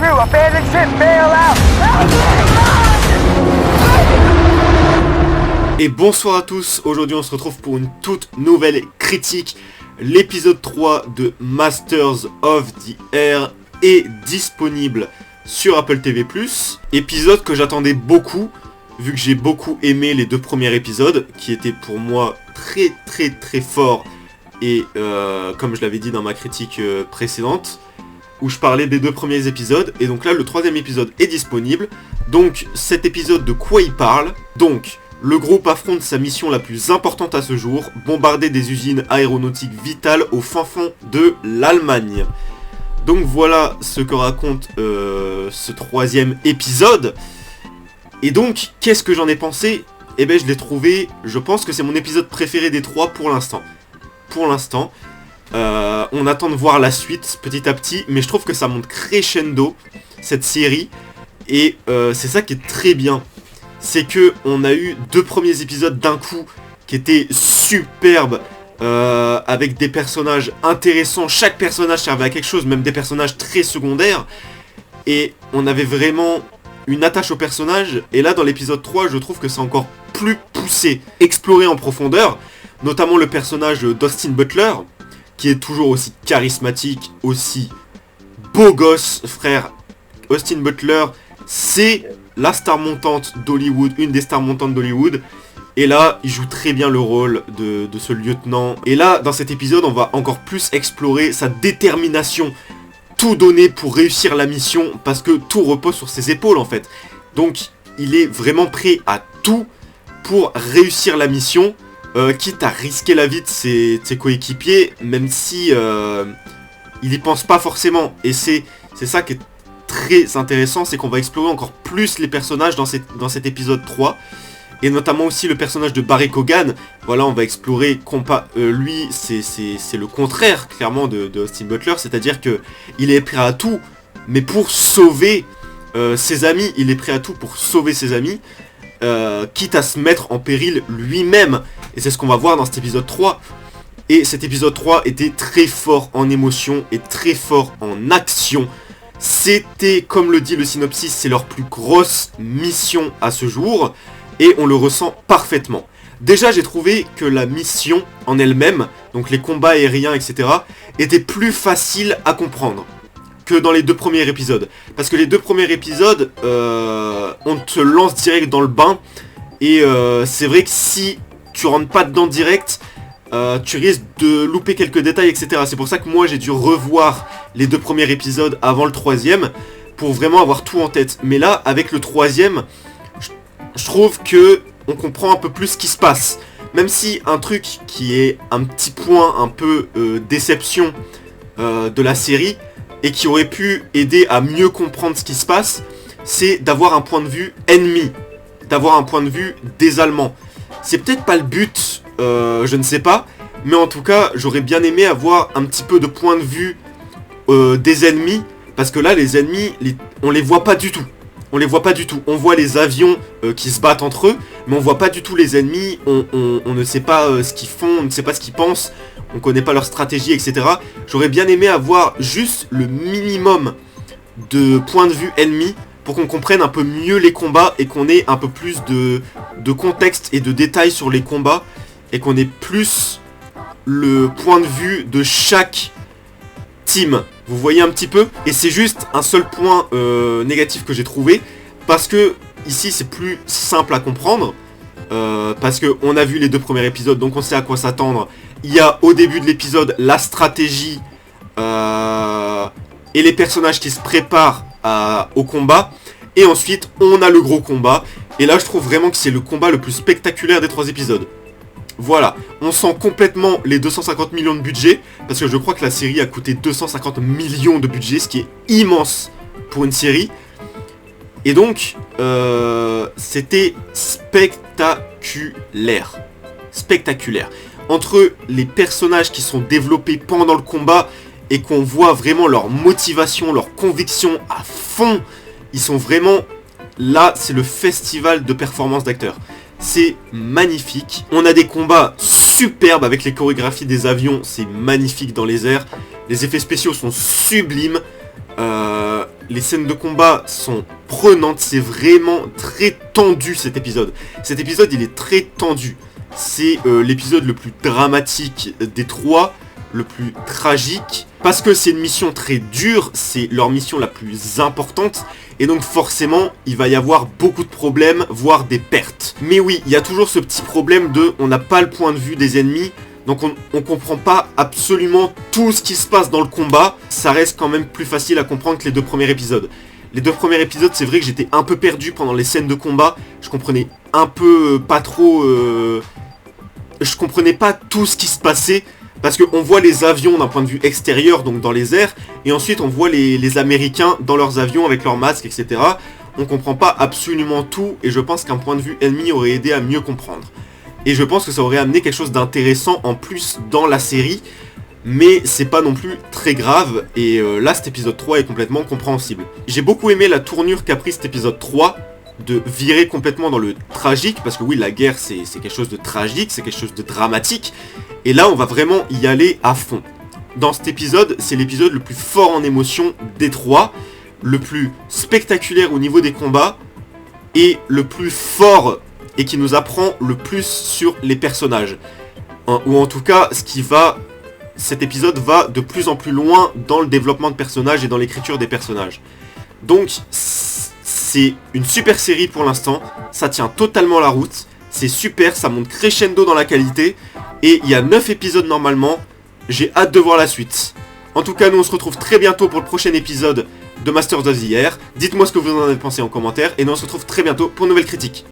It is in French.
crew, abandon ship, bail out! Et bonsoir à tous, aujourd'hui on se retrouve pour une toute nouvelle critique. L'épisode 3 de Masters of the Air est disponible sur Apple TV+. Épisode que j'attendais beaucoup, vu que j'ai beaucoup aimé les deux premiers épisodes, qui étaient pour moi très forts. Et comme je l'avais dit dans ma critique précédente, où je parlais des deux premiers épisodes. Et donc là, le troisième épisode est disponible. Donc cet épisode, de quoi il parle? Donc, le groupe affronte sa mission la plus importante à ce jour, bombarder des usines aéronautiques vitales au fin fond de l'Allemagne. Donc voilà ce que raconte ce troisième épisode. Et donc, qu'est-ce que j'en ai pensé? Eh ben, je l'ai trouvé, je pense que c'est mon épisode préféré des trois pour l'instant. On attend de voir la suite petit à petit, mais je trouve que ça monte crescendo, cette série. Et c'est ça qui est très bien. C'est que on a eu deux premiers épisodes d'un coup qui étaient superbes, avec des personnages intéressants. Chaque personnage servait à quelque chose, même des personnages très secondaires. Et on avait vraiment une attache au personnage. Et là, dans l'épisode 3, je trouve que c'est encore plus poussé, exploré en profondeur. Notamment le personnage d'Austin Butler, qui est toujours aussi charismatique, aussi beau gosse, frère. Austin Butler, c'est la star montante d'Hollywood, une des stars montantes d'Hollywood. Et là, il joue très bien le rôle de ce lieutenant. Et là, dans cet épisode, on va encore plus explorer sa détermination. Tout donner pour réussir la mission, parce que tout repose sur ses épaules, en fait. Donc, il est vraiment prêt à tout pour réussir la mission, quitte à risquer la vie de ses coéquipiers, même si il y pense pas forcément. Et c'est ça qui est très intéressant, c'est qu'on va explorer encore plus les personnages dans cet épisode 3, et notamment aussi le personnage de Barry Keoghan. Voilà, on va explorer lui, c'est le contraire clairement de Austin Butler, c'est-à-dire que il est prêt à tout, mais pour sauver ses amis, il est prêt à tout pour sauver ses amis, quitte à se mettre en péril lui-même. Et c'est ce qu'on va voir dans cet épisode 3. Et cet épisode 3 était très fort en émotion et très fort en action. C'était, comme le dit le synopsis, c'est leur plus grosse mission à ce jour. Et on le ressent parfaitement. Déjà, j'ai trouvé que la mission en elle-même, donc les combats aériens, etc., était plus facile à comprendre que dans les deux premiers épisodes. Parce que les deux premiers épisodes, on te lance direct dans le bain. Et c'est vrai que si tu rentres pas dedans direct, tu risques de louper quelques détails, etc. C'est pour ça que moi j'ai dû revoir les deux premiers épisodes avant le troisième, pour vraiment avoir tout en tête. Mais là, avec le troisième, je trouve que on comprend un peu plus ce qui se passe. Même si un truc qui est un petit point un peu déception de la série, et qui aurait pu aider à mieux comprendre ce qui se passe, c'est d'avoir un point de vue ennemi, d'avoir un point de vue des Allemands. C'est peut-être pas le but, je ne sais pas, mais en tout cas, j'aurais bien aimé avoir un petit peu de point de vue des ennemis, parce que là, les ennemis, on les voit pas du tout. On les voit pas du tout. On voit les avions qui se battent entre eux, mais on voit pas du tout les ennemis. On ne sait pas ce qu'ils font, on ne sait pas ce qu'ils pensent, on connaît pas leur stratégie, etc. J'aurais bien aimé avoir juste le minimum de point de vue ennemi, pour qu'on comprenne un peu mieux les combats et qu'on ait un peu plus de contexte et de détails sur les combats, et qu'on ait plus le point de vue de chaque team. Vous voyez un petit peu? Et c'est juste un seul point négatif que j'ai trouvé, parce que ici c'est plus simple à comprendre, parce que on a vu les deux premiers épisodes, donc on sait à quoi s'attendre. Il y a au début de l'épisode la stratégie et les personnages qui se préparent au combat, et ensuite on a le gros combat. Et là je trouve vraiment que c'est le combat le plus spectaculaire des trois épisodes. Voilà, on sent complètement les 250 millions de budget, parce que je crois que la série a coûté 250 millions de budget, ce qui est immense pour une série. Et donc, c'était spectaculaire. Spectaculaire. Entre les personnages qui sont développés pendant le combat, et qu'on voit vraiment leur motivation, leur conviction à fond, ils sont vraiment... Là, c'est le festival de performance d'acteurs. C'est magnifique. On a des combats superbes avec les chorégraphies des avions. C'est magnifique dans les airs. Les effets spéciaux sont sublimes. les scènes de combat sont prenantes, c'est vraiment très tendu cet épisode. Cet épisode il est très tendu. C'est l'épisode le plus dramatique des 3, le plus tragique, parce que c'est une mission très dure, c'est leur mission la plus importante, et donc forcément, il va y avoir beaucoup de problèmes, voire des pertes. Mais oui, il y a toujours ce petit problème de, on n'a pas le point de vue des ennemis, donc on comprend pas absolument tout ce qui se passe dans le combat, ça reste quand même plus facile à comprendre que les 2 premiers épisodes. Les 2 premiers épisodes, c'est vrai que j'étais un peu perdu pendant les scènes de combat, je comprenais un peu pas trop... je comprenais pas tout ce qui se passait, parce qu'on voit les avions d'un point de vue extérieur, donc dans les airs, et ensuite on voit les Américains dans leurs avions avec leurs masques, etc. On comprend pas absolument tout, et je pense qu'un point de vue ennemi aurait aidé à mieux comprendre. Et je pense que ça aurait amené quelque chose d'intéressant en plus dans la série, mais c'est pas non plus très grave, et là cet épisode 3 est complètement compréhensible. J'ai beaucoup aimé la tournure qu'a pris cet épisode 3, de virer complètement dans le tragique, parce que oui, la guerre c'est quelque chose de tragique, c'est quelque chose de dramatique, et là on va vraiment y aller à fond. Dans cet épisode, c'est l'épisode le plus fort en émotion des 3, le plus spectaculaire au niveau des combats, et le plus fort, et qui nous apprend le plus sur les personnages. Ou en tout cas, cet épisode va de plus en plus loin dans le développement de personnages et dans l'écriture des personnages. Donc, c'est une super série pour l'instant, ça tient totalement la route, c'est super, ça monte crescendo dans la qualité, et il y a 9 épisodes normalement, j'ai hâte de voir la suite. En tout cas, nous on se retrouve très bientôt pour le prochain épisode de Masters of the Air, dites-moi ce que vous en avez pensé en commentaire, et nous on se retrouve très bientôt pour une nouvelle critique.